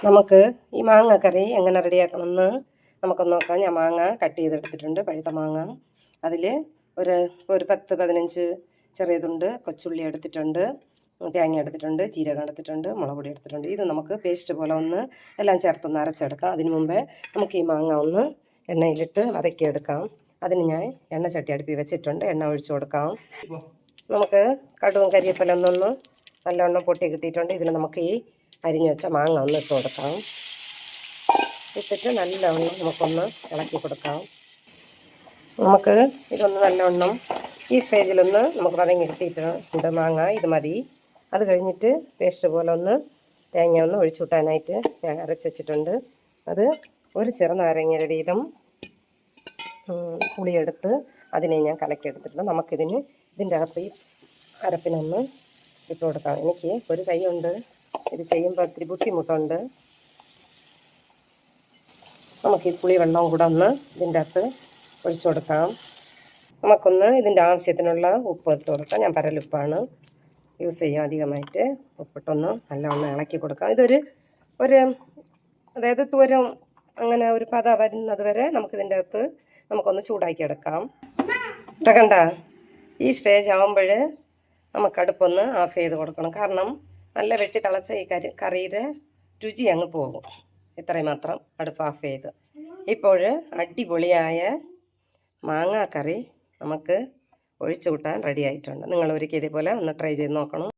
നമുക്ക് ഈ മാങ്ങ കറി എങ്ങനെ റെഡിയാക്കണമെന്ന് നമുക്കൊന്ന് നോക്കാം. ഞാൻ മാങ്ങ കട്ട് ചെയ്തെടുത്തിട്ടുണ്ട്, പഴുത്ത മാങ്ങ. അതിൽ ഒരു 10-15 ചെറിയതുണ്ട് കൊച്ചുള്ളി എടുത്തിട്ടുണ്ട്, തേങ്ങ എടുത്തിട്ടുണ്ട്, ജീരകം എടുത്തിട്ടുണ്ട്, മുളക് പൊടി എടുത്തിട്ടുണ്ട്. ഇത് നമുക്ക് പേസ്റ്റ് പോലെ ഒന്ന് എല്ലാം ചേർത്തൊന്ന് അരച്ചെടുക്കാം. അതിന് മുമ്പേ നമുക്ക് ഈ മാങ്ങ ഒന്ന് എണ്ണയിലിട്ട് വതക്കിയെടുക്കാം. അതിന് ഞാൻ എണ്ണ ചട്ടി അടുപ്പി വെച്ചിട്ടുണ്ട്, എണ്ണ ഒഴിച്ചു കൊടുക്കാം. നമുക്ക് കടുവും കരിയേപ്പില ഒന്നൊന്ന് നല്ലവണ്ണം പൊട്ടി കിട്ടിയിട്ടുണ്ട്. ഇതിൽ നമുക്ക് ഈ അരിഞ്ഞു വെച്ച മാങ്ങ ഒന്ന് ഇട്ട് കൊടുക്കാം. ഇട്ടിട്ട് നല്ലവണ്ണം നമുക്കൊന്ന് ഇളക്കി കൊടുക്കാം. നമുക്ക് ഇതൊന്ന് നല്ലവണ്ണം ഈ സ്റ്റേജിലൊന്ന് നമുക്ക് വതങ്ങി കിട്ടിയിട്ടുണ്ട് മാങ്ങ. ഇത് മതി. അത് കഴിഞ്ഞിട്ട് പേസ്റ്റ് പോലെ ഒന്ന് തേങ്ങ ഒന്ന് ഒഴിച്ചുവിട്ടാനായിട്ട് ഞാൻ അരച്ച് വെച്ചിട്ടുണ്ട്. അത് ഒരു ചെറുനാരങ്ങയുടെ വീതം പുളിയെടുത്ത് അതിനെ ഞാൻ കലക്കിയെടുത്തിട്ടുണ്ട്. നമുക്കിതിന് ഇതിൻ്റെ അകത്ത് ഈ അരപ്പിനൊന്ന് ഇട്ട് കൊടുക്കാം. എനിക്ക് ഒരു കൈയുണ്ട്, ഇത് ചെയ്യുമ്പോൾ ഒത്തിരി ബുദ്ധിമുട്ടുണ്ട്. നമുക്ക് ഈ പുളി വെള്ളവും കൂടെ ഒന്ന് ഇതിൻ്റെ അകത്ത് ഒഴിച്ചു കൊടുക്കാം. നമുക്കൊന്ന് ഇതിൻ്റെ ആവശ്യത്തിനുള്ള ഉപ്പ് ഇട്ട് കൊടുക്കാം. ഞാൻ പരലുപ്പാണ് യൂസ് ചെയ്യും അധികമായിട്ട്. ഉപ്പിട്ടൊന്ന് നല്ലവണ്ണം ഇളക്കി കൊടുക്കാം. ഇതൊരു അതായത് തുവരം അങ്ങനെ ഒരു പത വരുന്നത് വരെ നമുക്കിതിൻ്റെ അകത്ത് നമുക്കൊന്ന് ചൂടാക്കി എടുക്കാം. കണ്ട ഈ സ്റ്റേജ് ആകുമ്പോൾ നമുക്ക് അടുപ്പൊന്ന് ഓഫ് ചെയ്ത് കൊടുക്കണം. കാരണം നല്ല വെട്ടി തിളച്ച ഈ കറിയുടെ രുചി അങ്ങ് പോകും. ഇത്രയും മാത്രം അടുപ്പ് ഓഫ് ചെയ്ത്. ഇപ്പോൾ അടിപൊളിയായ മാങ്ങാക്കറി നമുക്ക് ഒഴിച്ചു കൂട്ടാൻ റെഡി ആയിട്ടുണ്ട്. നിങ്ങൾ ഒരിക്കൽ ഇതേപോലെ ഒന്ന് ട്രൈ ചെയ്ത് നോക്കണം.